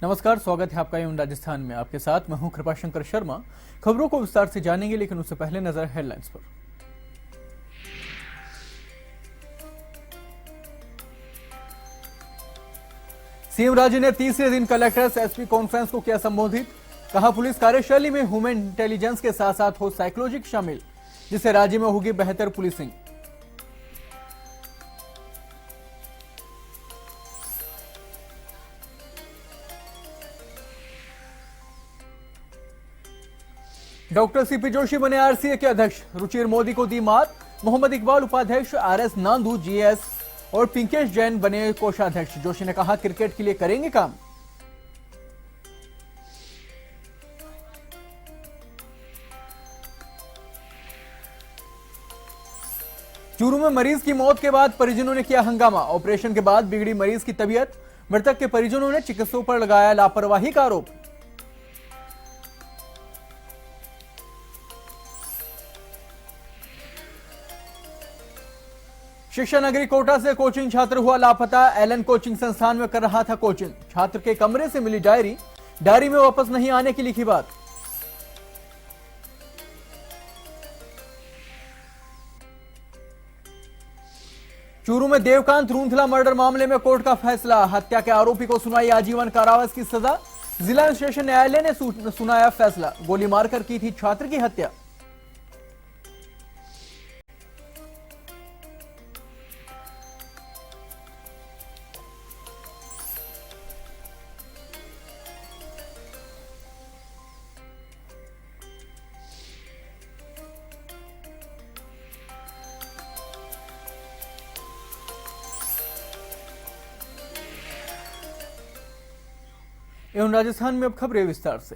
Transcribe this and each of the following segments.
नमस्कार, स्वागत है आपका यूं राजस्थान में। आपके साथ मैं हूं कृपाशंकर शर्मा। खबरों को विस्तार से जानेंगे, लेकिन उससे पहले नजर हेडलाइंस पर। सीएम राजे ने तीसरे दिन कलेक्टर्स एसपी कॉन्फ्रेंस को किया संबोधित। कहा, पुलिस कार्यशैली में ह्यूमन इंटेलिजेंस के साथ साथ हो साइकोलॉजिक शामिल, जिससे राज्य में होगी बेहतर पुलिसिंग। डॉक्टर सीपी जोशी बने आरसीए के अध्यक्ष। रुचिर मोदी को दी मात। मोहम्मद इकबाल उपाध्यक्ष, आरएस नांदू जीएस और पिंकेश जैन बने कोषाध्यक्ष। जोशी ने कहा, क्रिकेट के लिए करेंगे काम। चूरू में मरीज की मौत के बाद परिजनों ने किया हंगामा। ऑपरेशन के बाद बिगड़ी मरीज की तबीयत। मृतक के परिजनों ने चिकित्सकों पर लगाया लापरवाही का आरोप। शिक्षा नगरी कोटा से कोचिंग छात्र हुआ लापता। एलन कोचिंग संस्थान में कर रहा था कोचिंग। छात्र के कमरे से मिली डायरी में वापस नहीं आने की लिखी बात। चूरू में देवकांत रूंथला मर्डर मामले में कोर्ट का फैसला। हत्या के आरोपी को सुनाई आजीवन कारावास की सजा। जिला सेशन न्यायालय ने सुनाया फैसला। गोली मारकर की थी छात्र की हत्या। एवं राजस्थान में अब खबरें विस्तार से।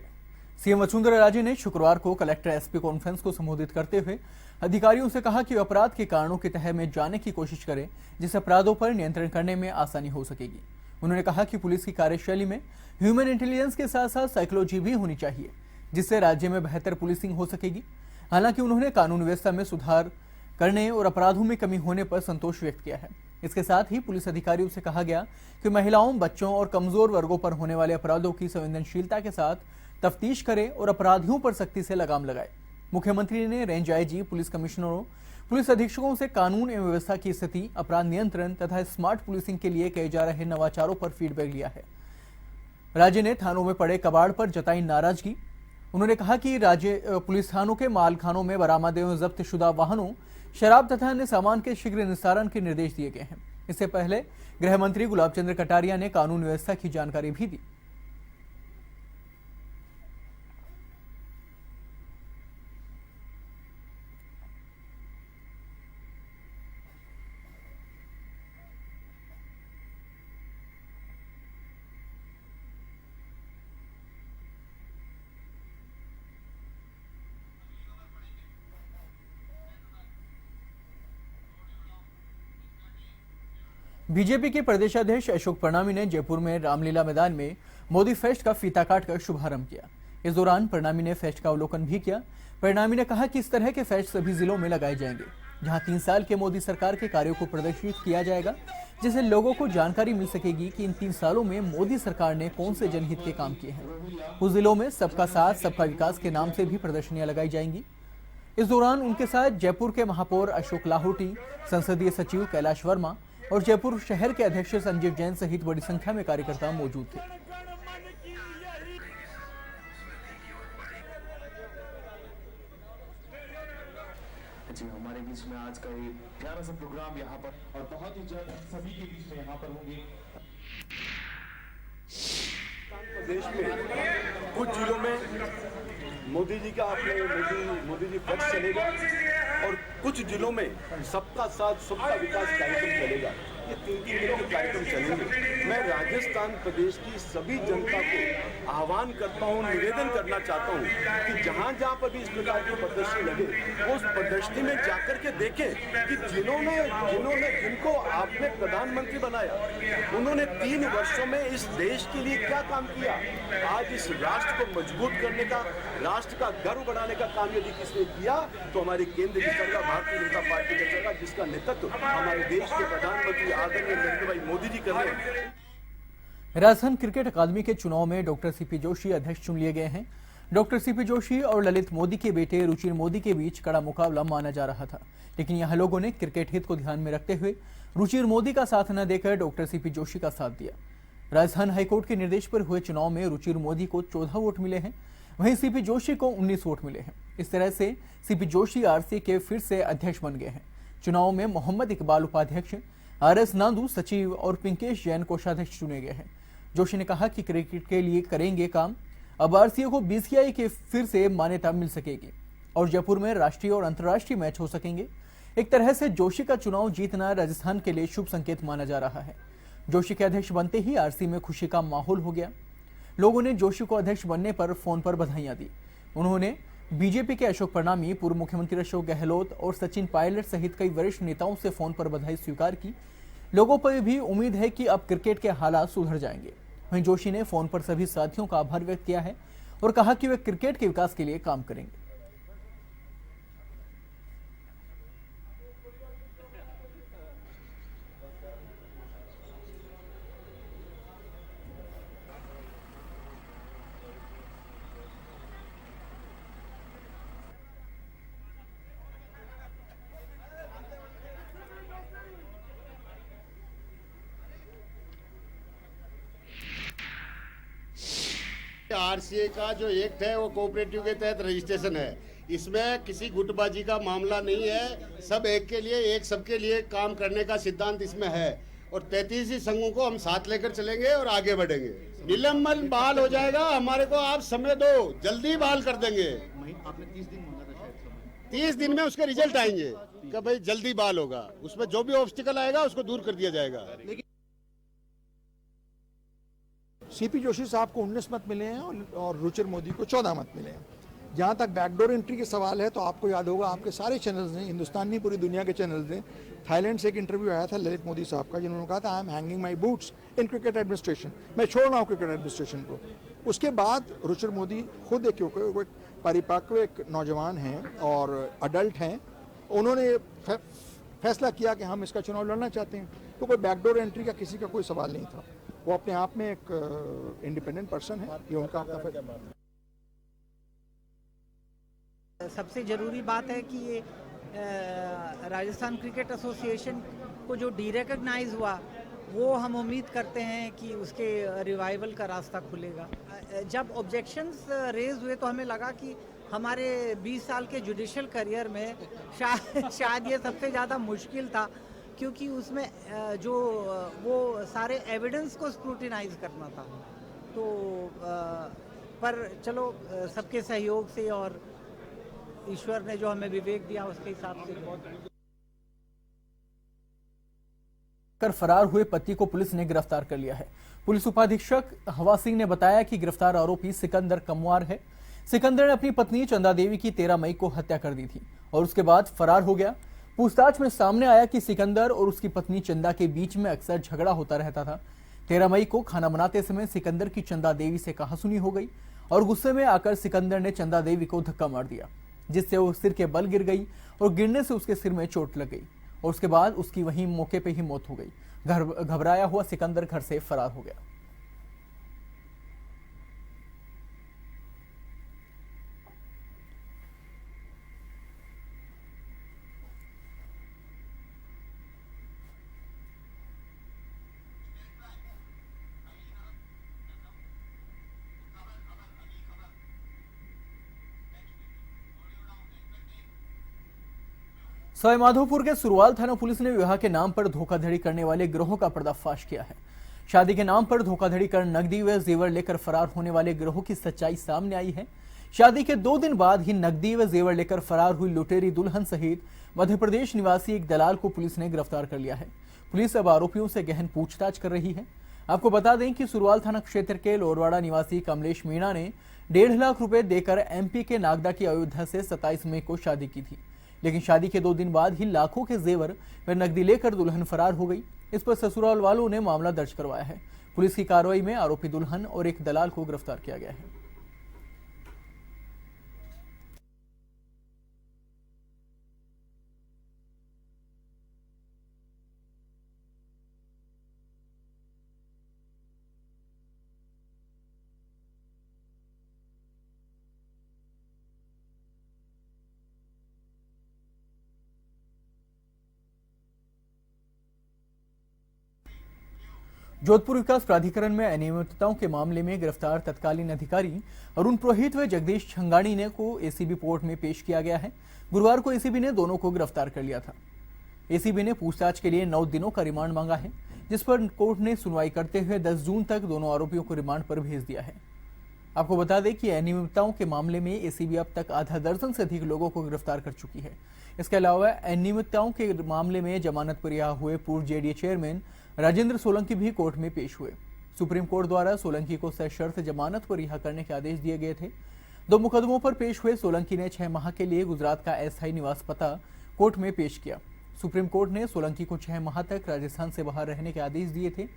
सीएम वसुंधरा राजे ने शुक्रवार को कलेक्टर एसपी कॉन्फ्रेंस को संबोधित करते हुए अधिकारियों से कहा कि अपराध के कारणों के तह में जाने की कोशिश करें, जिससे अपराधों पर नियंत्रण करने में आसानी हो सकेगी। उन्होंने कहा कि पुलिस की कार्यशैली में ह्यूमन इंटेलिजेंस के साथ साथ साइकोलॉजी भी होनी चाहिए, जिससे राज्य में बेहतर पुलिसिंग हो सकेगी। हालांकि उन्होंने कानून व्यवस्था में सुधार करने और अपराधों में कमी होने पर संतोष व्यक्त किया है। इसके साथ ही पुलिस अधिकारियों से कहा गया कि महिलाओं, बच्चों और कमजोर वर्गों पर होने वाले अपराधों की संवेदनशीलता के साथ तफ्तीश करें और अपराधियों पर सख्ती से लगाम लगाए। मुख्यमंत्री ने रेंज आईजी, पुलिस कमिश्नरों, पुलिस अधीक्षकों से कानून एवं व्यवस्था की स्थिति, अपराध नियंत्रण तथा स्मार्ट पुलिसिंग के लिए किए जा रहे नवाचारों पर फीडबैक लिया है। राज्य ने थानों में पड़े कबाड़ पर जताई नाराजगी। उन्होंने कहा कि राज्य पुलिस थानों के मालखानों में बरामद एवं जब्त शुदा वाहनों, शराब तथा अन्य सामान के शीघ्र निस्तारण के निर्देश दिए गए हैं। इससे पहले गृह मंत्री गुलाब चंद्र कटारिया ने कानून व्यवस्था की जानकारी भी दी। बीजेपी के प्रदेशाध्यक्ष अशोक परनामी ने जयपुर में रामलीला मैदान में मोदी फेस्ट का फीता काटकर शुभारंभ किया। इस दौरान परनामी ने फेस्ट का अवलोकन भी किया। परनामी ने कहा कि इस तरह के फेस्ट सभी जिलों में लगाए जाएंगे, जहां 3 साल के मोदी सरकार के कार्यों को प्रदर्शित किया जाएगा, जिससे लोगों को जानकारी मिल सकेगी कि इन 3 सालों में मोदी सरकार ने कौन से जनहित के काम किए हैं। कुछ जिलों में सबका साथ सबका विकास के नाम से भी प्रदर्शनियां लगाई जाएंगी। इस दौरान उनके साथ जयपुर के महापौर अशोक लाहोटी, संसदीय सचिव कैलाश वर्मा और जयपुर शहर के अध्यक्ष संजीव जैन सहित बड़ी संख्या में कार्यकर्ता मौजूद थे। जी, हमारे बीच में आज का ये प्यारा सा प्रोग्राम यहाँ पर और बहुत ही जल्द सभी के बीच में यहाँ पर होंगे। प्रदेश में कुछ जिलों में मोदी जी का अपने मोदी जी फर्स्ट चलेगा और कुछ जिलों में सबका साथ सबका विकास कार्यक्रम चलेगा। ये 3-3 दिन के कार्यक्रम चलेंगे। मैं राजस्थान प्रदेश की सभी जनता को आह्वान करता हूँ, निवेदन करना चाहता हूँ कि जहाँ जहाँ पर भी इस प्रकार की प्रदर्शनी लगे, वो उस प्रदर्शनी में जाकर के देखें कि जिनको आपने प्रधानमंत्री बनाया, उन्होंने 3 वर्षों में इस देश के लिए क्या काम किया। आज इस राष्ट्र को मजबूत करने का, राष्ट्र का गर्व बढ़ाने का काम यदि किसने किया तो हमारी केंद्रीय सरकार भारतीय जनता पार्टी का सरकार, जिसका नेतृत्व हमारे देश के प्रधानमंत्री आदरणीय नरेंद्र भाई मोदी जी कर रहे हैं। राजस्थान क्रिकेट अकादमी के चुनाव में डॉक्टर सीपी जोशी अध्यक्ष चुन लिए गए हैं। डॉक्टर सीपी जोशी और ललित मोदी के बेटे रुचिर मोदी के बीच कड़ा मुकाबला माना जा रहा था, लेकिन यहां लोगों ने क्रिकेट हित को ध्यान में रखते हुए रुचिर मोदी का साथ न देकर डॉक्टर सीपी जोशी का साथ दिया। राजस्थान हाईकोर्ट के निर्देश पर हुए चुनाव में रुचिर मोदी को 14 वोट मिले हैं, वहीं सीपी जोशी को 19 वोट मिले हैं। इस तरह से सीपी जोशी आरसी के फिर से अध्यक्ष बन गए हैं। चुनाव में मोहम्मद इकबाल उपाध्यक्ष, आरएस नांदू सचिव और पिंकेश जैन कोषाध्यक्ष चुने गए हैं। जोशी ने कहा कि क्रिकेट के लिए करेंगे काम। अब आरसीए को बीसीसीआई के फिर से मान्यता मिल सकेगी और जयपुर में राष्ट्रीय और अंतर्राष्ट्रीय मैच हो सकेंगे। एक तरह से जोशी का चुनाव जीतना राजस्थान के लिए शुभ संकेत माना जा रहा है। जोशी के अध्यक्ष बनते ही आरसी में खुशी का माहौल हो गया। लोगों ने जोशी को अध्यक्ष बनने पर फोन पर बधाइयां दी। उन्होंने बीजेपी के अशोक परनामी, पूर्व मुख्यमंत्री अशोक गहलोत और सचिन पायलट सहित कई वरिष्ठ नेताओं से फोन पर बधाई स्वीकार की। लोगों पर भी उम्मीद है कि अब क्रिकेट के हालात सुधर जाएंगे। वहीं जोशी ने फोन पर सभी साथियों का आभार व्यक्त किया है और कहा कि वे क्रिकेट के विकास के लिए काम करेंगे। आरसीए का जो एक्ट है वो कोऑपरेटिव के तहत रजिस्ट्रेशन है। इसमें किसी गुटबाजी का मामला नहीं है। सब एक के लिए एक, सबके लिए काम करने का सिद्धांत इसमें है और 33 ही संघों को हम साथ लेकर चलेंगे और आगे बढ़ेंगे। निलंबन बहाल हो जाएगा। हमारे को आप समय दो, जल्दी बहाल कर देंगे। आपने 30 दिन मांगा था शायद। 30 दिन में उसके रिजल्ट आएंगे कि भाई जल्दी बहाल होगा। उसमें जो भी ऑब्स्टिकल आएगा उसको दूर कर दिया जाएगा। सीपी जोशी साहब को 19 मत मिले हैं और रुचिर मोदी को 14 मत मिले हैं। जहाँ तक बैकडोर एंट्री के सवाल है तो आपको याद होगा, आपके सारे चैनल्स ने, हिंदुस्तान नहीं पूरी दुनिया के चैनल्स ने, थाईलैंड से एक इंटरव्यू आया था ललित मोदी साहब का, जिन्होंने कहा था I am hanging my boots in cricket administration, मैं छोड़ रहा हूँ क्रिकेट एडमिनिस्ट्रेशन को। उसके बाद रुचिर मोदी खुद एक परिपक्व एक नौजवान हैं और अडल्ट हैं, उन्होंने फैसला किया कि हम इसका चुनाव लड़ना चाहते हैं। तो कोई बैकडोर एंट्री का किसी का कोई सवाल नहीं था। वो अपने आप में एक इंडिपेंडेंट पर्सन है, ये उनका अपना फैसला। सबसे ज़रूरी बात है कि ये राजस्थान क्रिकेट एसोसिएशन को जो डीरेकग्नाइज हुआ, वो हम उम्मीद करते हैं कि उसके रिवाइवल का रास्ता खुलेगा। जब ऑब्जेक्शंस रेज हुए तो हमें लगा कि हमारे 20 साल के जुडिशियल करियर में शायद ये सबसे ज़्यादा मुश्किल था, क्योंकि उसमें जो वो सारे एविडेंस को स्क्रूटिनाइज करना था। तो पर चलो, सबके सहयोग से और ईश्वर ने जो हमें विवेक दिया उसके हिसाब से कर फरार हुए पति को पुलिस ने गिरफ्तार कर लिया है। पुलिस उपाधीक्षक हवा सिंह ने बताया कि गिरफ्तार आरोपी सिकंदर कमवार है। सिकंदर ने अपनी पत्नी चंदा देवी की 13 मई को हत्या कर दी थी और उसके बाद फरार हो गया। पूछताछ में सामने आया कि सिकंदर और उसकी पत्नी चंदा के बीच में अक्सर झगड़ा होता रहता था। 13 मई को खाना बनाते समय सिकंदर की चंदा देवी से कहासुनी हो गई और गुस्से में आकर सिकंदर ने चंदा देवी को धक्का मार दिया, जिससे वो सिर के बल गिर गई और गिरने से उसके सिर में चोट लग गई और उसके बाद उसकी वहीं मौके पर ही मौत हो गई। घबराया हुआ सिकंदर घर से फरार हो गया। सवाईमाधोपुर के सुरवाल थाना पुलिस ने विवाह के नाम पर धोखाधड़ी करने वाले गिरोह का पर्दाफाश किया है। शादी के नाम पर धोखाधड़ी कर नकदी व जेवर लेकर फरार होने वाले गिरोह की सच्चाई सामने आई है। शादी के 2 दिन बाद ही नकदी व जेवर लेकर फरार हुई लुटेरी दुल्हन सहित मध्य प्रदेश निवासी एक दलाल को पुलिस ने गिरफ्तार कर लिया है। पुलिस अब आरोपियों से गहन पूछताछ कर रही है। आपको बता दें कि सुरवाल थाना क्षेत्र के लोरवाड़ा निवासी कमलेश मीणा ने 1.5 लाख रुपए देकर एमपी के नागदा की अयोध्या से 27 मई को शादी की थी, लेकिन शादी के 2 दिन बाद ही लाखों के जेवर व नकदी लेकर दुल्हन फरार हो गई। इस पर ससुराल वालों ने मामला दर्ज करवाया है। पुलिस की कार्रवाई में आरोपी दुल्हन और एक दलाल को गिरफ्तार किया गया है। जोधपुर विकास प्राधिकरण में अनियमितताओं के मामले में गिरफ्तार तत्कालीन अधिकारी अरुण पुरोहित व जगदीश छंगाणी ने को एसीबी कोर्ट में पेश किया गया है। गुरुवार को एसीबी ने दोनों को गिरफ्तार कर लिया था। एसीबी ने पूछताछ के लिए 9 दिनों का रिमांड मांगा है, जिस पर कोर्ट ने सुनवाई करते हुए 10 जून तक दोनों आरोपियों को रिमांड पर भेज दिया है। आपको बता दें कि अनियमितताओं के मामले में एसीबी अब तक आधा दर्जन से अधिक लोगों को गिरफ्तार कर चुकी है। इसके अलावा अनियमितताओं के मामले में जमानत पर रिहा हुए पूर्व जेडीए चेयरमैन राजेंद्र सोलंकी भी कोर्ट में पेश हुए। सुप्रीम कोर्ट द्वारा सोलंकी को सशर्त जमानत पर रिहा करने के आदेश दिए गए थे। 2 मुकदमों पर पेश हुए सोलंकी ने 6 माह के लिए गुजरात का अस्थायी निवास पता कोर्ट में पेश किया। सुप्रीम कोर्ट ने सोलंकी को 6 माह तक राजस्थान से बाहर रहने के आदेश दिए थे।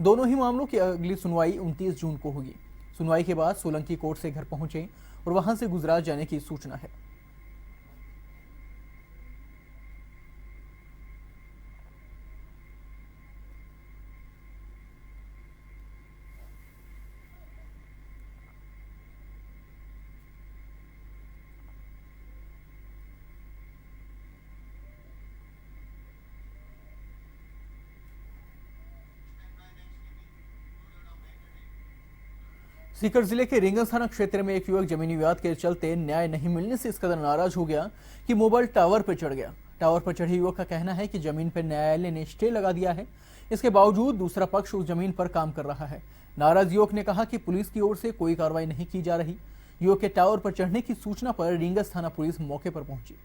दोनों ही मामलों की अगली सुनवाई 29 जून को होगी। सुनवाई के बाद सोलंकी कोर्ट से घर पहुंचे और वहां से गुजरात जाने की सूचना है। सीकर जिले के रिंगस थाना क्षेत्र में एक युवक जमीनी विवाद के चलते न्याय नहीं मिलने से इस कदर नाराज हो गया कि मोबाइल टावर पर चढ़ गया। टावर पर चढ़े युवक का कहना है कि जमीन पर न्यायालय ने स्टे लगा दिया है। इसके बावजूद दूसरा पक्ष उस जमीन पर काम कर रहा है। नाराज युवक ने कहा कि पुलिस की ओर से कोई कार्रवाई नहीं की जा रही। युवक के टावर पर चढ़ने की सूचना पर रिंगस थाना पुलिस मौके पर पहुंची।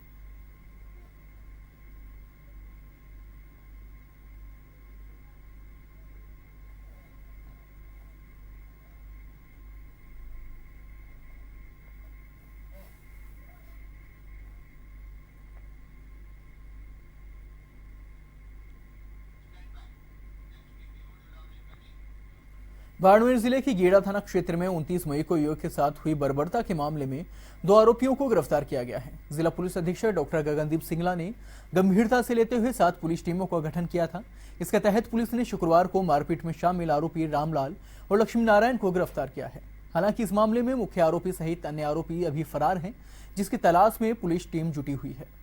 बाड़मेर जिले के गेड़ा थाना क्षेत्र में 29 मई को युवक के साथ हुई बर्बरता के मामले में 2 आरोपियों को गिरफ्तार किया गया है। जिला पुलिस अधीक्षक डॉक्टर गगनदीप सिंगला ने गंभीरता से लेते हुए 7 पुलिस टीमों का गठन किया था। इसके तहत पुलिस ने शुक्रवार को मारपीट में शामिल आरोपी रामलाल और लक्ष्मी नारायण को गिरफ्तार किया है। हालांकि इस मामले में मुख्य आरोपी सहित अन्य आरोपी अभी फरार हैं, जिसकी तलाश में पुलिस टीम जुटी हुई है।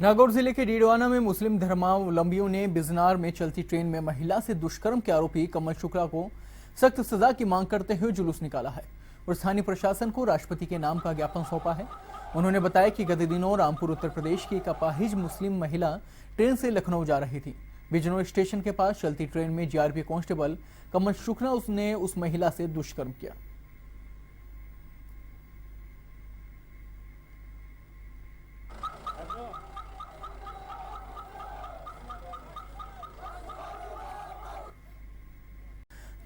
नागौर जिले के डीडवाना में मुस्लिम धर्मावलंबियों ने बिजनार में चलती ट्रेन में महिला से दुष्कर्म के आरोपी कमल शुक्ला को सख्त सजा की मांग करते हुए जुलूस निकाला है और स्थानीय प्रशासन को राष्ट्रपति के नाम का ज्ञापन सौंपा है। उन्होंने बताया कि गत दिनों रामपुर उत्तर प्रदेश की एक अपाहिज मुस्लिम महिला ट्रेन से लखनऊ जा रही थी। बिजनौर स्टेशन के पास चलती ट्रेन में जीआरपी कांस्टेबल कमल शुक्ला ने उस महिला से दुष्कर्म किया।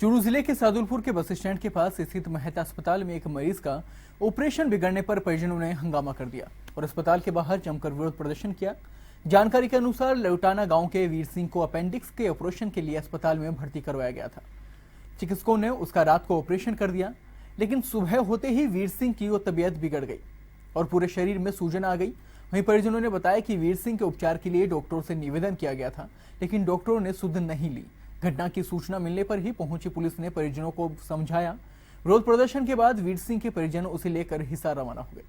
चूरू जिले के सादुलपुर के बस स्टैंड के पास स्थित मेहता अस्पताल में एक मरीज का ऑपरेशन बिगड़ने पर परिजनों ने हंगामा कर दिया और अस्पताल के बाहर जमकर विरोध प्रदर्शन किया। जानकारी के अनुसार लौटाना गांव के वीर सिंह को अपेंडिक्स के ऑपरेशन के लिए अस्पताल में भर्ती करवाया गया था। चिकित्सकों ने उसका रात को ऑपरेशन कर दिया, लेकिन सुबह होते ही वीर सिंह की वो तबीयत बिगड़ गई और पूरे शरीर में सूजन आ गई। वहीं परिजनों ने बताया कि वीर सिंह के उपचार के लिए डॉक्टरों से निवेदन किया गया था, लेकिन डॉक्टरों ने सुध नहीं ली। घटना की सूचना मिलने पर ही पहुंची पुलिस ने परिजनों को समझाया। विरोध प्रदर्शन के बाद वीर सिंह के परिजन उसे लेकर हिसार रवाना हुए।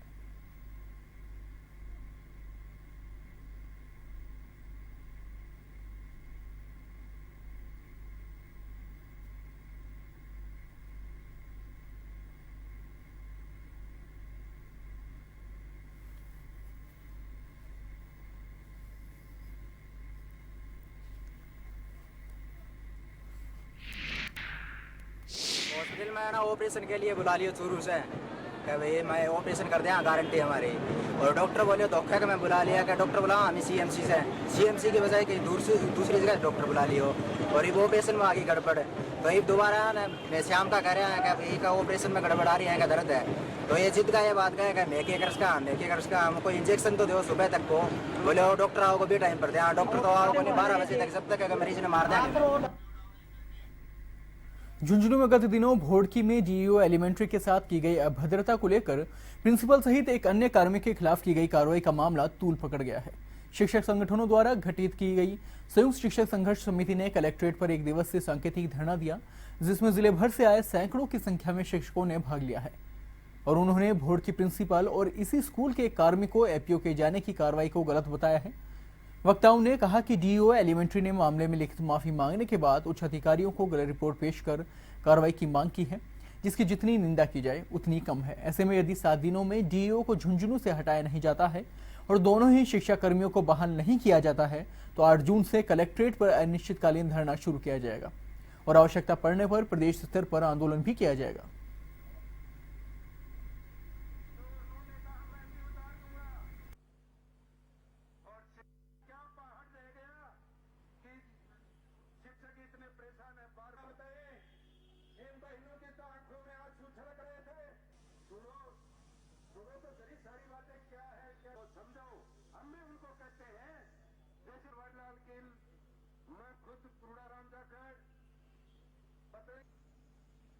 हॉस्पिटल में ना ऑपरेशन के लिए बुला लियो चूरू से कि भाई मैं ऑपरेशन कर दें, गारंटी हमारी। और डॉक्टर बोले धोखे का मैं बुला लिया कि डॉक्टर बुला हमें सीएमसी की बजाय कहीं दूसरी जगह डॉक्टर बुला लियो और ये ऑपरेशन में आगे गड़बड़। तो ये दोबारा मैं शाम का कह रहे हैं कि भाई का ऑपरेशन में गड़बड़ आ रही है, का दर्द है। तो ये जिद का ये बात कहे कि मेके कर्स का हमको इंजेक्शन तो दो सुबह तक को। बोले वो डॉक्टर आओगे भी टाइम पर दे। डॉक्टर तो आओगे नहीं 12 बजे तक, जब तक मरीज ने मार दें। झुंझुनू में गत दिनों भोड़की में डीईओ एलिमेंट्री के साथ की गई अभद्रता को लेकर प्रिंसिपल सहित एक अन्य कार्मिक के खिलाफ की गई कार्रवाई का मामला तूल पकड़ गया है। शिक्षक संगठनों द्वारा गठित की गई संयुक्त शिक्षक संघर्ष समिति ने कलेक्ट्रेट पर एक दिवसीय सांकेतिक धरना दिया, जिसमें जिले भर से आए सैकड़ों की संख्या में शिक्षकों ने भाग लिया है और उन्होंने भोड़की प्रिंसिपल और इसी स्कूल के कार्मिक को एपीओ किए जाने की कार्रवाई को गलत बताया है। वक्ताओं ने कहा कि डीईओ एलिमेंट्री ने मामले में लिखित माफी मांगने के बाद उच्च अधिकारियों को गलत रिपोर्ट पेश कर कार्रवाई की मांग की है, जिसकी जितनी निंदा की जाए उतनी कम है। ऐसे में यदि 7 दिनों में डीईओ को झुंझुनू से हटाया नहीं जाता है और दोनों ही शिक्षा कर्मियों को बहाल नहीं किया जाता है तो 8 जून से कलेक्ट्रेट पर अनिश्चितकालीन धरना शुरू किया जाएगा और आवश्यकता पड़ने पर प्रदेश स्तर पर आंदोलन भी किया जाएगा।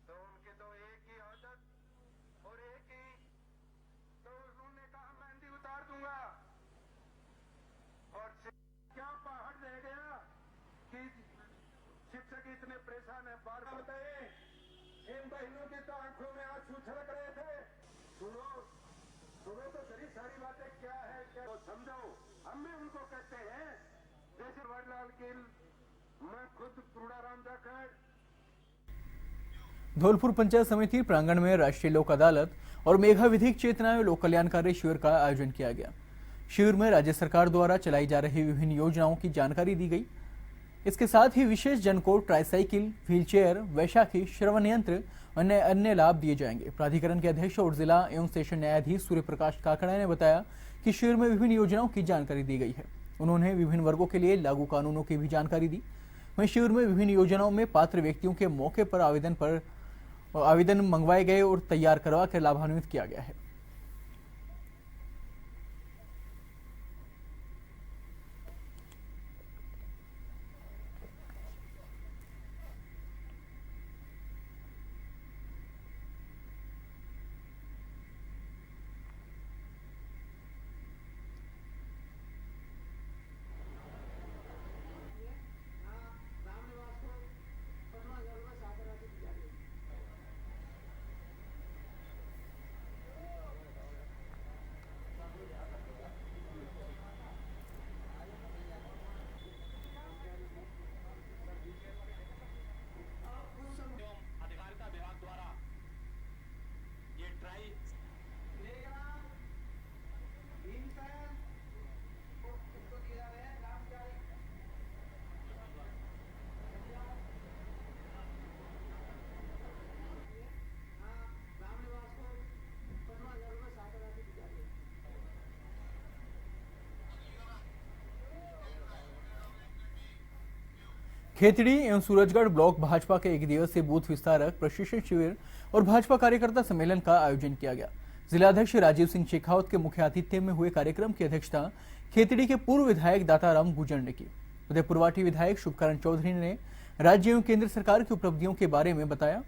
तो उनके तो एक ही आदत और एक ही तो उन्होंने कहा मेहंदी उतार दूंगा और क्या पहाड़ रह गया कि शिक्षक इतने परेशान है। बार बताए इन बहनों की तो आंखों में आंसू छलक रहे थे। सुनो सुनो तो सही सारी बातें क्या है क्या तो समझो। हम भी उनको कहते हैं जैसे वरलाल किल मैं खुद प्रूढ़ाराम जाकर धौलपुर पंचायत समिति प्रांगण में राष्ट्रीय लोक अदालत और मेघा विधिक चेतना एवं लोक कल्याणकारी शिविर का आयोजन किया गया। शिविर में राज्य सरकार द्वारा चलाई जा रही विभिन्न योजनाओं की जानकारी दी गई। इसके साथ ही विशेष जन को ट्राईसाइकिल, व्हीलचेयर, वैशाखी, श्रवण यंत्र अन्य लाभ दिए जाएंगे। प्राधिकरण के अध्यक्ष और जिला एवं सेशन न्यायाधीश सूर्य प्रकाश काकड़ा ने बताया कि शिविर में विभिन्न योजनाओं की जानकारी दी गई है। उन्होंने विभिन्न वर्गों के लिए लागू कानूनों की भी जानकारी दी। वहीं शिविर में विभिन्न योजनाओं में पात्र व्यक्तियों के मौके पर आवेदन मंगवाए गए और तैयार करवा कर लाभान्वित किया गया है। खेतड़ी एवं सूरजगढ़ ब्लॉक भाजपा के 1 दिवसीय बूथ विस्तारक प्रशिक्षण शिविर और भाजपा कार्यकर्ता सम्मेलन का आयोजन किया गया। जिलाध्यक्ष राजीव सिंह शेखावत के मुख्य आतिथ्य में हुए कार्यक्रम की अध्यक्षता खेतड़ी के पूर्व विधायक दाताराम गुजर ने की। उदयपुरवाटी विधायक शुभकरण चौधरी ने राज्य एवं केंद्र सरकार की उपलब्धियों के बारे में बताया।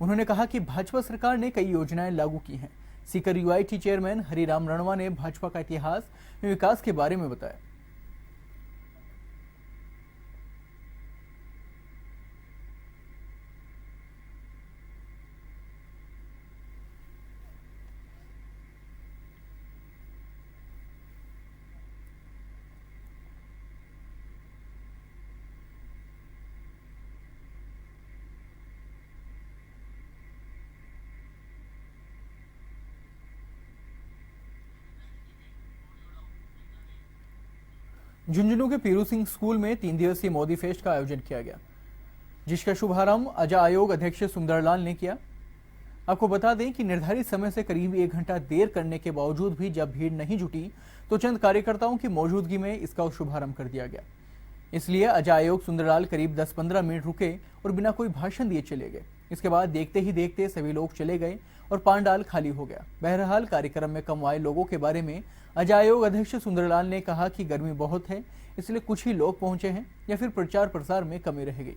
उन्होंने कहा कि भाजपा सरकार ने कई योजनाएं लागू की हैं। सीकर यूआईटी चेयरमैन हरिराम रणवा ने भाजपा का इतिहास एवं विकास के बारे में बताया। झुंझुनू के पीरू सिंह स्कूल में 3 दिवसीय मोदी फेस्ट का आयोजन किया गया, जिसका शुभारंभ अजा आयोग अध्यक्ष सुंदरलाल ने किया। आपको बता दें कि निर्धारित समय से करीब 1 घंटा देर करने के बावजूद भी जब भीड़ नहीं जुटी तो चंद कार्यकर्ताओं की मौजूदगी में इसका शुभारंभ कर दिया गया। इसलिए अजा आयोग सुंदरलाल करीब 10-15 मिनट रुके और बिना कोई भाषण दिए चले गए। इसके बाद देखते ही देखते सभी लोग चले गए और पांडाल खाली हो गया। बहरहाल कार्यक्रम में कम आए लोगों के बारे में अजा आयोग अध्यक्ष सुंदरलाल ने कहा कि गर्मी बहुत है, इसलिए कुछ ही लोग पहुंचे हैं या फिर प्रचार प्रसार में कमी रह गई।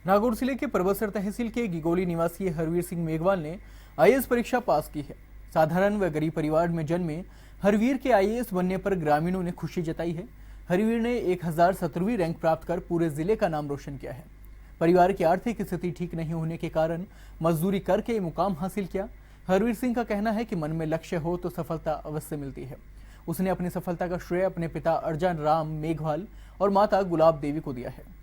नागौर जिले के परबसर तहसील के गिगोली निवासी हरवीर सिंह मेघवाल ने आईएएस परीक्षा पास की है। साधारण व गरीब परिवार में जन्मे हरवीर के आईएएस बनने पर ग्रामीणों ने खुशी जताई है। हरवीर ने 1017वीं रैंक प्राप्त कर पूरे जिले का नाम रोशन किया है। परिवार की आर्थिक स्थिति ठीक नहीं होने के कारण मजदूरी करके ये मुकाम हासिल किया। हरवीर सिंह का कहना है कि मन में लक्ष्य हो तो सफलता अवश्य मिलती है। उसने अपनी सफलता का श्रेय अपने पिता अर्जन राम मेघवाल और माता गुलाब देवी को दिया है।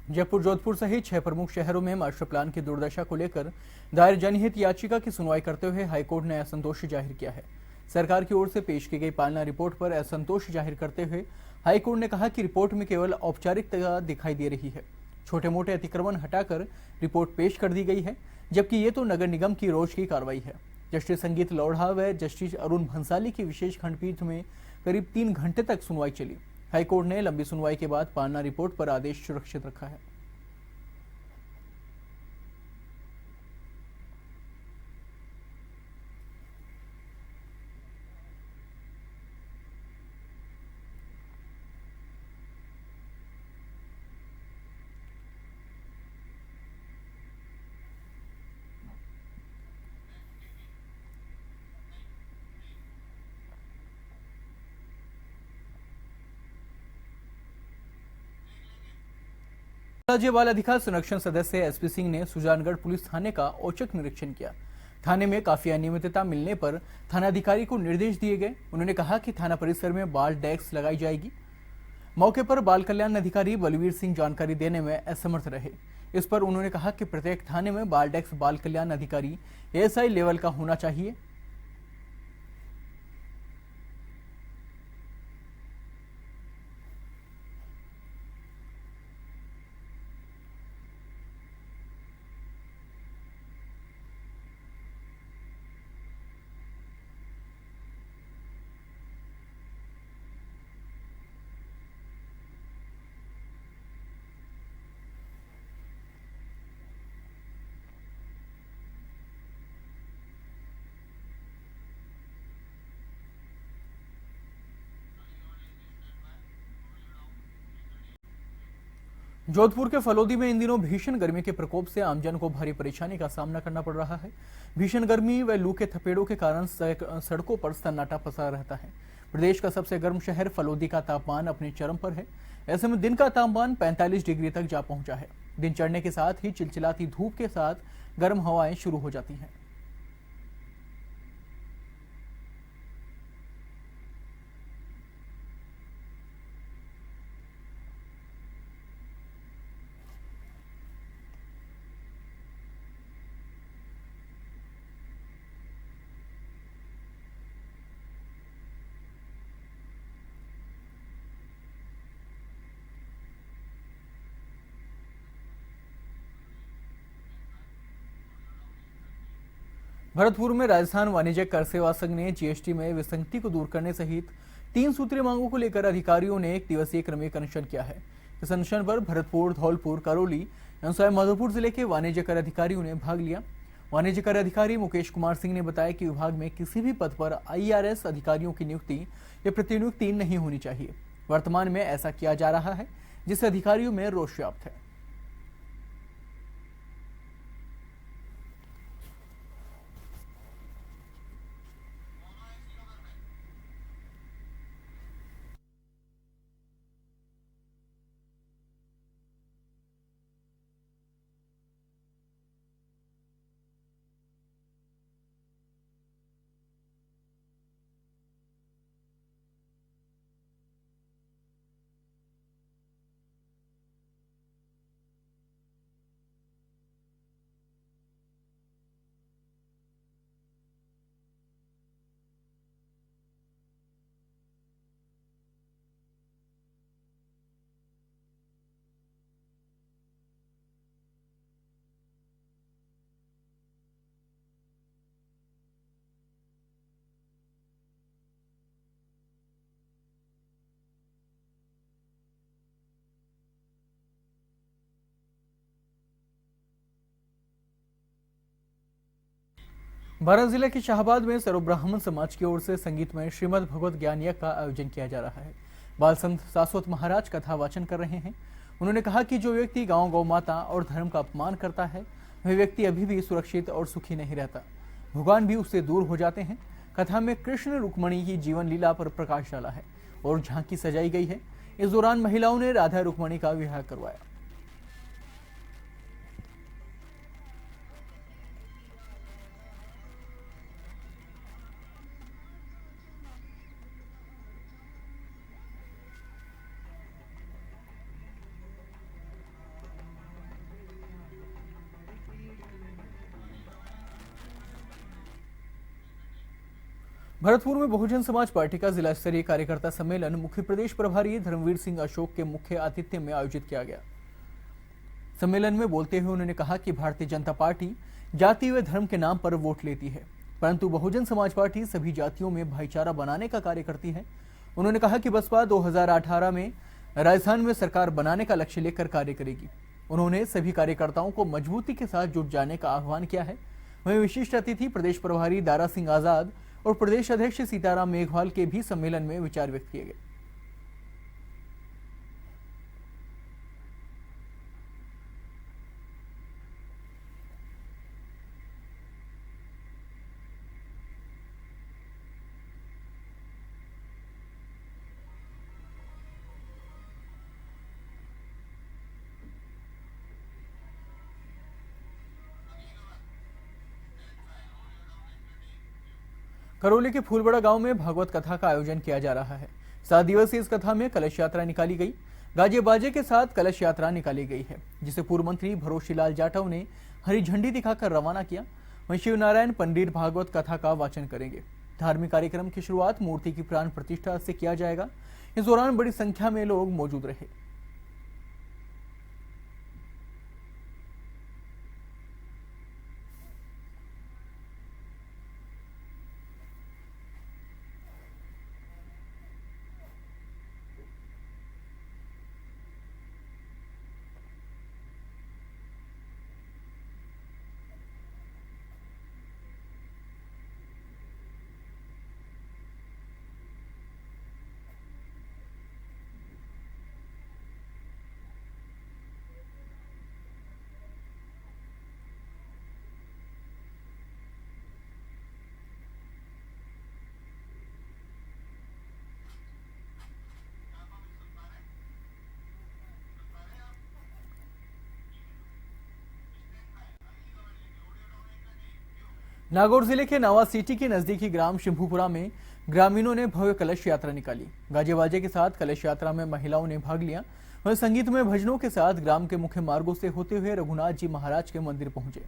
जयपुर, जोधपुर सहित 6 प्रमुख शहरों में मास्टर प्लान की दुर्दशा को लेकर दायर जनहित याचिका की सुनवाई करते हुए हाईकोर्ट ने असंतोष जाहिर किया है। सरकार की ओर से पेश की गई पालना रिपोर्ट पर असंतोष जाहिर करते हुए हाईकोर्ट ने कहा कि रिपोर्ट में केवल औपचारिकता दिखाई दे रही है। छोटे मोटे अतिक्रमण हटाकर रिपोर्ट पेश कर दी गई है, जबकि ये तो नगर निगम की रोज की कार्रवाई है। जस्टिस संगीत लोढ़ा व जस्टिस अरुण भंसाली की विशेष खंडपीठ में करीब 3 घंटे तक सुनवाई चली। हाईकोर्ट ने लंबी सुनवाई के बाद पालना रिपोर्ट पर आदेश सुरक्षित रखा है। राज्य बाल अधिकार संरक्षण सदस्य एसपी सिंह ने सुजानगढ़ पुलिस थाने का औचक निरीक्षण किया। थाने में काफी अनियमितता मिलने पर थानाधिकारी को निर्देश दिए गए। उन्होंने कहा कि थाना परिसर में बाल डेस्क लगाई जाएगी। मौके पर बाल कल्याण अधिकारी बलवीर सिंह जानकारी देने में असमर्थ रहे। इस पर उन्होंने कहा कि प्रत्येक थाने में बाल डेस्क बाल कल्याण अधिकारी एएसआई लेवल का होना चाहिए। जोधपुर के फलोदी में इन दिनों भीषण गर्मी के प्रकोप से आमजन को भारी परेशानी का सामना करना पड़ रहा है। भीषण गर्मी व लू के थपेड़ों के कारण सड़कों पर सन्नाटा पसरा रहता है। प्रदेश का सबसे गर्म शहर फलोदी का तापमान अपने चरम पर है। ऐसे में दिन का तापमान 45 डिग्री तक जा पहुंचा है। दिन चढ़ने के साथ ही चिलचिलाती धूप के साथ गर्म हवाएं शुरू हो जाती हैं। भरतपुर में राजस्थान वाणिज्य कर सेवा संघ ने जीएसटी में विसंगति को दूर करने सहित 3 सूत्रीय मांगों को लेकर अधिकारियों ने 1 दिवसीय क्रमिक अनशन किया है। इस अनशन पर भरतपुर, धौलपुर, करौली एवं सवाई माधोपुर जिले के वाणिज्य कर अधिकारियों ने भाग लिया। वाणिज्य कर अधिकारी मुकेश कुमार सिंह ने बताया कि विभाग में किसी भी पद पर आईआरएस अधिकारियों की नियुक्ति या प्रतिनियुक्ति नहीं होनी चाहिए। वर्तमान में ऐसा किया जा रहा है, जिससे अधिकारियों में रोष व्याप्त है। बारां जिले के शाहबाद में सर्व ब्राह्मण समाज की ओर से संगीतमय श्रीमद् भगवत ज्ञान यज्ञ का आयोजन किया जा रहा है। बाल संत शाश्वत महाराज कथा वाचन कर रहे हैं। उन्होंने कहा कि जो व्यक्ति गांव गौ माता और धर्म का अपमान करता है वह व्यक्ति अभी भी सुरक्षित और सुखी नहीं रहता, भगवान भी उससे दूर हो जाते हैं। कथा में कृष्ण रुक्मणी की जीवन लीला पर प्रकाश डाला है और झांकी सजाई गई है। इस दौरान महिलाओं ने राधा रुक्मणी का विवाह करवाया। भरतपुर में बहुजन समाज पार्टी का जिला स्तरीय कार्यकर्ता सम्मेलन मुख्य प्रदेश प्रभारी धर्मवीर सिंह अशोक के मुख्य आतिथ्य में आयोजित किया गया। सम्मेलन में बोलते हुए उन्होंने कहा कि भारतीय जनता पार्टी जाति व धर्म के नाम पर वोट लेती है, परंतु बहुजन समाज पार्टी सभी जातियों में भाईचारा बनाने का कार्य करती है। उन्होंने कहा कि बसपा 2018 में राजस्थान में सरकार बनाने का लक्ष्य लेकर कार्य करेगी। उन्होंने सभी कार्यकर्ताओं को मजबूती के साथ जुट जाने का आह्वान किया है। वहीं विशिष्ट अतिथि प्रदेश प्रभारी दारा सिंह आजाद और प्रदेश अध्यक्ष सीताराम मेघवाल के भी सम्मेलन में विचार व्यक्त किए गए। करौली के फूलबड़ा गांव में भागवत कथा का आयोजन किया जा रहा है। 7 दिवसीय इस कथा में कलश यात्रा निकाली गई। गाजे बाजे के साथ कलश यात्रा निकाली गई है, जिसे पूर्व मंत्री भरोशीलाल जाटव ने हरी झंडी दिखाकर रवाना किया। वहीं शिव नारायण पंडित भागवत कथा का वाचन करेंगे। धार्मिक कार्यक्रम की शुरुआत मूर्ति की प्राण प्रतिष्ठा से किया जाएगा। इस दौरान बड़ी संख्या में लोग मौजूद रहे। नागौर जिले के नावा सिटी के नजदीकी ग्राम शिंभूपुरा में ग्रामीणों ने भव्य कलश यात्रा निकाली। गाजे बाजे के साथ कलश यात्रा में महिलाओं ने भाग लिया। वहीं संगीतमय भजनों के साथ ग्राम के मुख्य मार्गों से होते हुए रघुनाथ जी महाराज के मंदिर पहुंचे।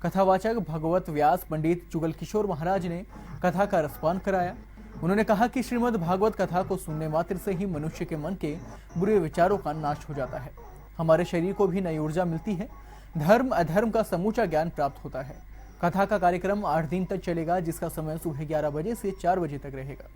कथावाचक भगवत व्यास पंडित जुगल किशोर महाराज ने कथा का रसपान कराया। उन्होंने कहा कि श्रीमद् भागवत कथा को सुनने मात्र से ही मनुष्य के मन के बुरे विचारों का नाश हो जाता है। हमारे शरीर को भी नई ऊर्जा मिलती है। धर्म अधर्म का समूचा ज्ञान प्राप्त होता है। कथा का कार्यक्रम 8 दिन तक चलेगा, जिसका समय सुबह 11 बजे से 4 बजे तक रहेगा।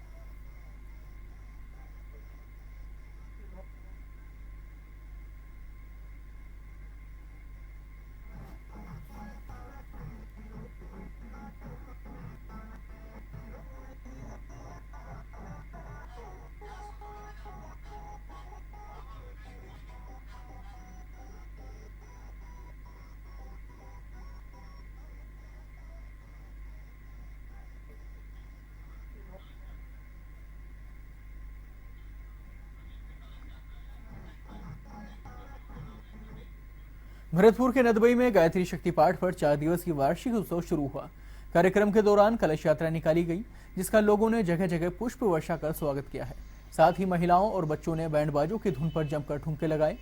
भरतपुर के नदबई में गायत्री शक्ति पाठ पर 4 दिवसीय वार्षिक उत्सव शुरू हुआ। कार्यक्रम के दौरान कलश यात्रा निकाली गई, जिसका लोगों ने जगह जगह पुष्प वर्षा कर स्वागत किया है। साथ ही महिलाओं और बच्चों ने बैंड बाजों की धुन पर जमकर ठुमके लगाए।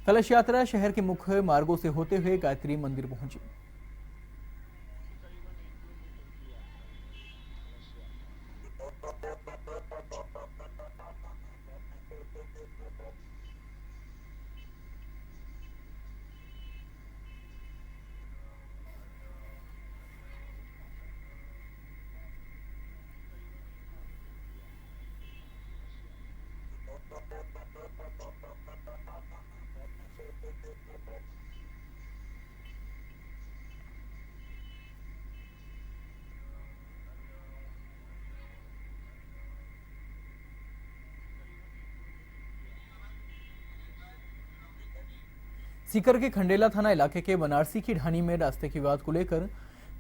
कलश यात्रा शहर के मुख्य मार्गों से होते हुए गायत्री मंदिर पहुंची। सीकर के खंडेला थाना इलाके के बनारसी की ढाणी में रास्ते की विवाद को लेकर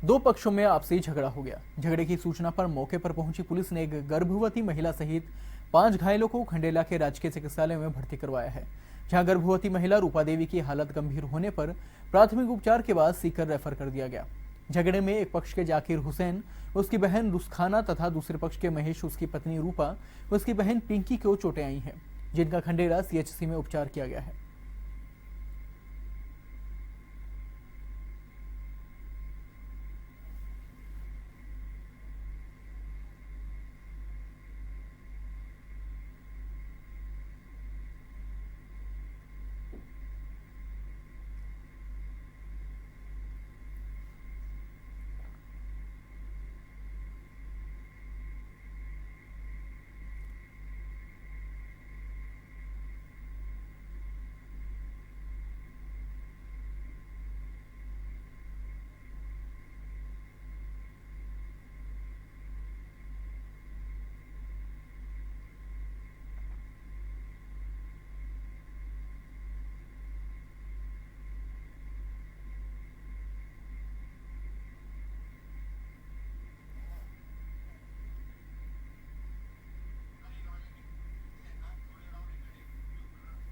दो पक्षों में आपसी झगड़ा हो गया। झगड़े की सूचना पर मौके पर पहुंची पुलिस ने एक गर्भवती महिला सहित 5 घायलों को खंडेला के राजकीय चिकित्सालय में भर्ती करवाया है, जहां गर्भवती महिला रूपा देवी की हालत गंभीर होने पर प्राथमिक उपचार के बाद सीकर रेफर कर दिया गया। झगड़े में एक पक्ष के जाकिर हुसैन, उसकी बहन रुस्खाना तथा दूसरे पक्ष के महेश, उसकी पत्नी रूपा, उसकी बहन पिंकी को चोटें आई हैं, जिनका खंडेला सीएचसी में उपचार किया गया है।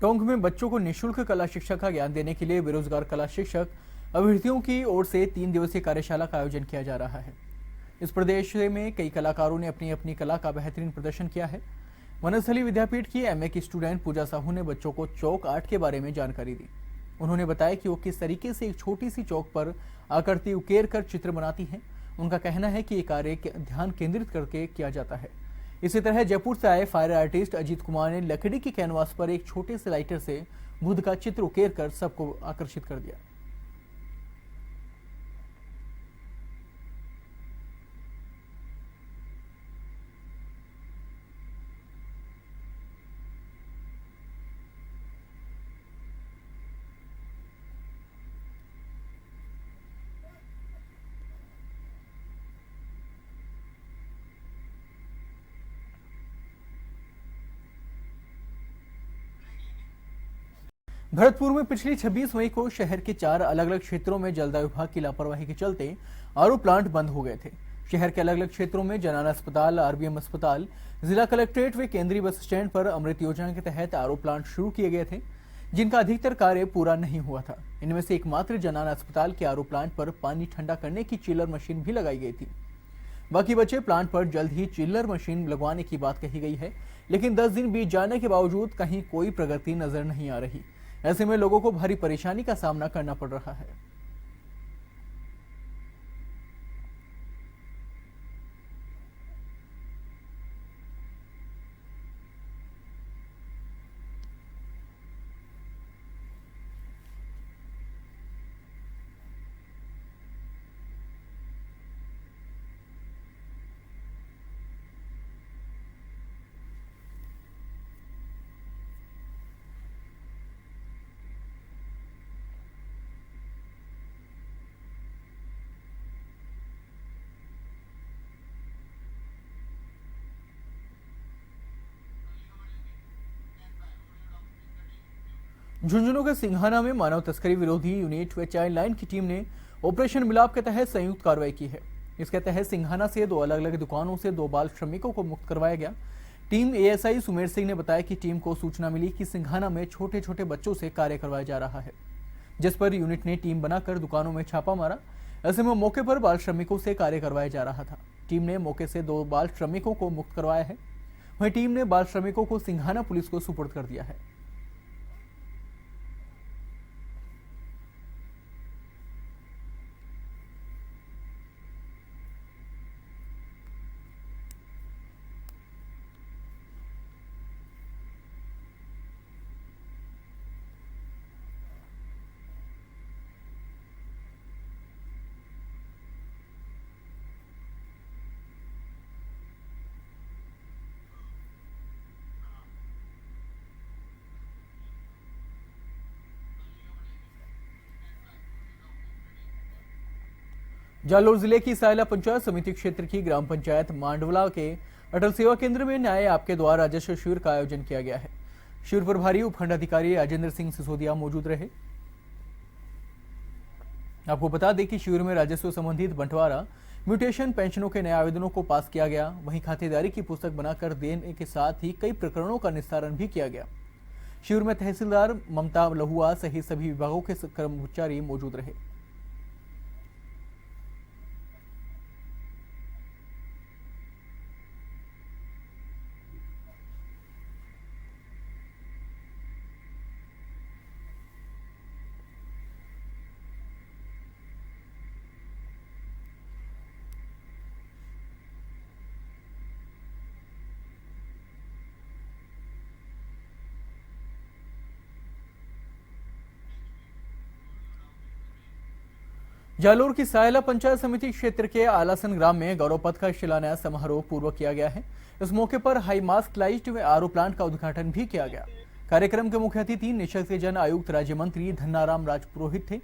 टोंक में बच्चों को निःशुल्क कला शिक्षा का ज्ञान देने के लिए बेरोजगार कला शिक्षक अभ्यर्थियों की ओर से 3 दिवसीय कार्यशाला का आयोजन किया जा रहा है। इस प्रदेश में कई कलाकारों ने अपनी अपनी कला का बेहतरीन प्रदर्शन किया है। वनस्थली विद्यापीठ की एमए की स्टूडेंट पूजा साहू ने बच्चों को चौक आर्ट के बारे में जानकारी दी। उन्होंने बताया कि वो किस तरीके से एक छोटी सी चौक पर आकृति उकेर कर चित्र बनाती हैं। उनका कहना है कि ये कार्य ध्यान केंद्रित करके किया जाता है। इसी तरह जयपुर से आए फायर आर्टिस्ट अजीत कुमार ने लकड़ी की कैनवास पर एक छोटे से लाइटर से बुद्ध का चित्र उकेर कर सबको आकर्षित कर दिया। भरतपुर में पिछली 26 मई को शहर के 4 अलग अलग क्षेत्रों में जलदाय विभाग की लापरवाही के चलते आरओ प्लांट बंद हो गए थे। शहर के अलग अलग क्षेत्रों में जनाना अस्पताल, आरबीएम अस्पताल, जिला कलेक्ट्रेट व केंद्रीय बस स्टैंड पर अमृत योजना के तहत आरओ प्लांट शुरू किए गए थे, जिनका अधिकतर कार्य पूरा नहीं हुआ था। इनमें से एकमात्र जनाना अस्पताल के आरओ प्लांट पर पानी ठंडा करने की चिलर मशीन भी लगाई गई थी। बाकी बचे प्लांट पर जल्द ही चिल्लर मशीन लगवाने की बात कही गई है, लेकिन 10 दिन बीत जाने के बावजूद कहीं कोई प्रगति नजर नहीं आ रही। ऐसे में लोगों को भारी परेशानी का सामना करना पड़ रहा है। झुंझुनू के सिंघाना में मानव तस्करी विरोधी यूनिट व चाइल्ड लाइन की टीम ने ऑपरेशन मिलाप के तहत संयुक्त कार्रवाई की है। इसके तहत सिंघाना से 2 अलग अलग दुकानों से 2 बाल श्रमिकों को मुक्त करवाया गया। टीम एएसआई सुमेर सिंह ने बताया कि टीम को सूचना मिली कि सिंघाना में छोटे छोटे बच्चों से कार्य करवाया जा रहा है, जिस पर यूनिट ने टीम बनाकर दुकानों में छापा मारा। ऐसे में मौके पर बाल श्रमिकों से कार्य करवाया जा रहा था। टीम ने मौके से 2 बाल श्रमिकों को मुक्त करवाया है। वहीं टीम ने बाल श्रमिकों को सिंघाना पुलिस को सुपुर्द कर दिया है। जालोर जिले की सायला पंचायत समिति क्षेत्र की ग्राम पंचायत मांडवला के अटल सेवा केंद्र में न्याय आपके द्वार राजस्व शिविर का आयोजन किया गया है। शिविर प्रभारी उपखंड अधिकारी राजेंद्र सिंह सिसोदिया मौजूद रहे। आपको बता दें कि शिविर में राजस्व संबंधित बंटवारा, म्यूटेशन, पेंशनों के नए आवेदनों को पास किया गया। वहीं खातेदारी की पुस्तक बनाकर देने के साथ ही कई प्रकरणों का निस्तारण भी किया गया। शिविर में तहसीलदार ममता लहुआ सहित सभी विभागों के कर्मचारी मौजूद रहे। जालोर की सायला पंचायत समिति क्षेत्र के आलासन ग्राम में गौरव पथ का शिलान्यास समारोह पूर्वक किया गया है। इस मौके पर हाई मास्क लाइट व आरओ प्लांट का उद्घाटन भी किया गया। कार्यक्रम के मुख्य अतिथि निःशक्त जन आयुक्त राज्य मंत्री धन्नाराम राजपुरोहित थे।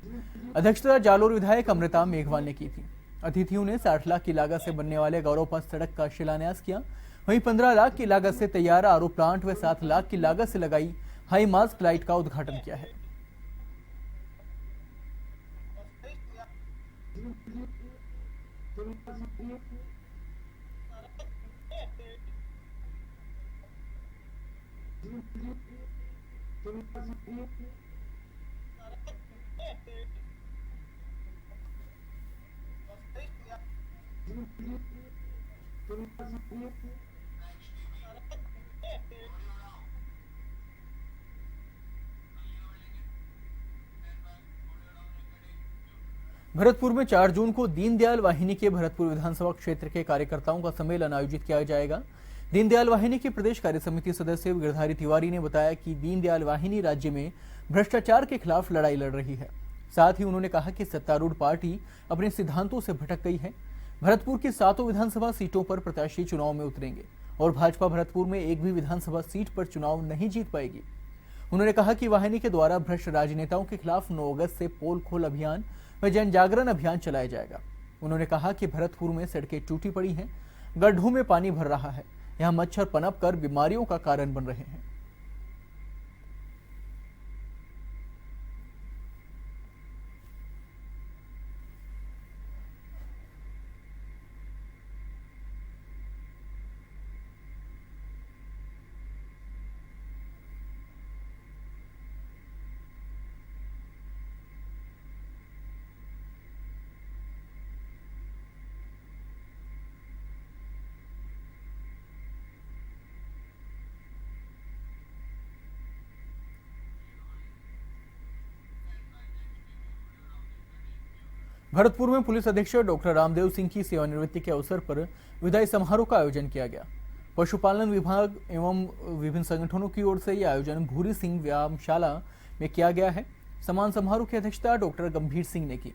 अध्यक्षता जालोर विधायक अमृता मेघवाल ने की थी। अतिथियों ने 60 लाख की लागत से बनने वाले गौरव पथ सड़क का शिलान्यास किया। वहीं 15 लाख की लागत से तैयार आरओ प्लांट व 7 लाख की लागत से लगाई हाई मास्क लाइट का उद्घाटन किया है। भरतपुर में 4 जून को दीनदयाल वाहिनी के भरतपुर विधानसभा क्षेत्र के कार्यकर्ताओं का सम्मेलन आयोजित किया जाएगा। दीनदयाल वाहिनी के प्रदेश कार्य समिति सदस्य गिरधारी तिवारी ने बताया कि दीनदयाल वाहिनी राज्य में भ्रष्टाचार के खिलाफ लड़ाई लड़ रही है। साथ ही उन्होंने कहा कि सत्तारूढ़ पार्टी अपने सिद्धांतों से भटक गई है। भरतपुर की 7 विधानसभा सीटों पर प्रत्याशी चुनाव में उतरेंगे और भाजपा भरतपुर में एक भी विधानसभा सीट पर चुनाव नहीं जीत पाएगी। उन्होंने कहा कि वाहिनी के द्वारा भ्रष्ट राजनेताओं के खिलाफ 9 अगस्त से पोल खोल अभियान व जन जागरण अभियान चलाया जाएगा। उन्होंने कहा कि भरतपुर में सड़कें टूटी पड़ी हैं, गड्ढों में पानी भर रहा है, यहाँ मच्छर पनप कर बीमारियों का कारण बन रहे हैं। भरतपुर में पुलिस अधीक्षक डॉक्टर रामदेव सिंह की सेवानिवृत्ति के अवसर पर विदाई समारोह का आयोजन किया गया। पशुपालन विभाग एवं विभिन्न संगठनों की ओर से यह आयोजन भूरी सिंह व्यायामशाला में किया गया है। सम्मान समारोह की अध्यक्षता डॉक्टर गंभीर सिंह ने की।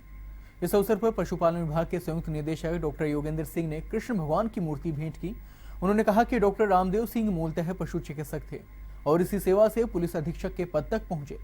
इस अवसर पर पशुपालन विभाग के संयुक्त निदेशक डॉक्टर योगेंद्र सिंह ने कृष्ण भगवान की मूर्ति भेंट की। उन्होंने कहा कि डॉक्टर रामदेव सिंह मूलतः पशु चिकित्सक थे और इसी सेवा से पुलिस अधीक्षक के पद तक पहुंचे।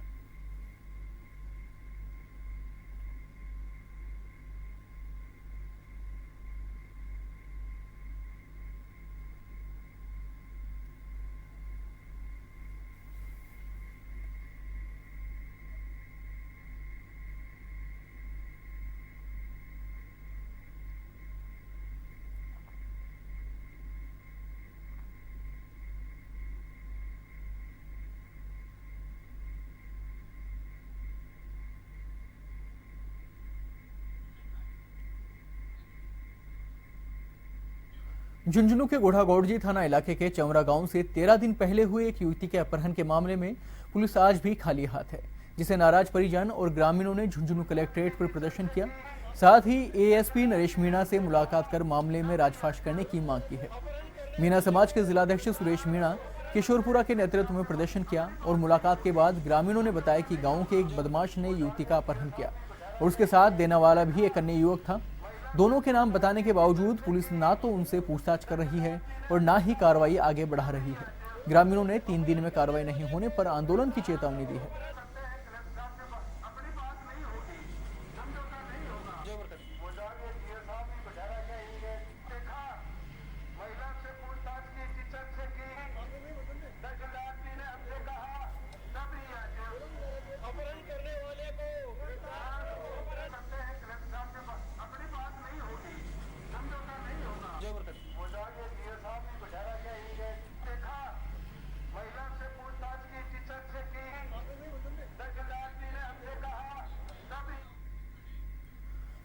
झुंझुनू के गोढ़ागौड़जी थाना इलाके के चमरा गांव से 13 दिन पहले हुए एक युवती के अपहरण के मामले में पुलिस आज भी खाली हाथ है, जिसे नाराज परिजन और ग्रामीणों ने झुंझुनू कलेक्ट्रेट पर प्रदर्शन किया। साथ ही एएसपी नरेश मीणा से मुलाकात कर मामले में राजफाश करने की मांग की है। मीणा समाज के जिलाध्यक्ष सुरेश मीणा किशोरपुरा के नेतृत्व में प्रदर्शन किया और मुलाकात के बाद ग्रामीणों ने बताया कि गाँव के एक बदमाश ने युवती का अपहरण किया और उसके साथ देने वाला भी एक अन्य युवक था। दोनों के नाम बताने के बावजूद पुलिस ना तो उनसे पूछताछ कर रही है और ना ही कार्रवाई आगे बढ़ा रही है। ग्रामीणों ने 3 दिन में कार्रवाई नहीं होने पर आंदोलन की चेतावनी दी है।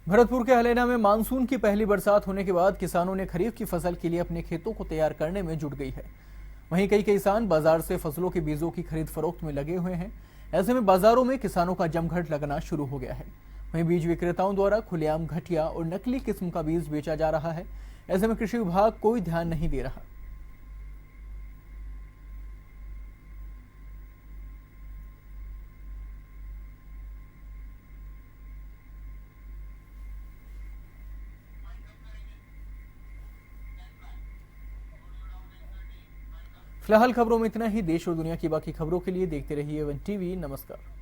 भरतपुर के हलेना में मानसून की पहली बरसात होने के बाद किसानों ने खरीफ की फसल के लिए अपने खेतों को तैयार करने में जुट गई है। वहीं कई किसान बाजार से फसलों के बीजों की खरीद फरोख्त में लगे हुए हैं। ऐसे में बाजारों में किसानों का जमघट लगना शुरू हो गया है। वहीं बीज विक्रेताओं द्वारा खुलेआम घटिया और नकली किस्म का बीज बेचा जा रहा है। ऐसे में कृषि विभाग कोई ध्यान नहीं दे रहा। फिलहाल खबरों में इतना ही। देश और दुनिया की बाकी खबरों के लिए देखते रहिए वन टीवी। नमस्कार।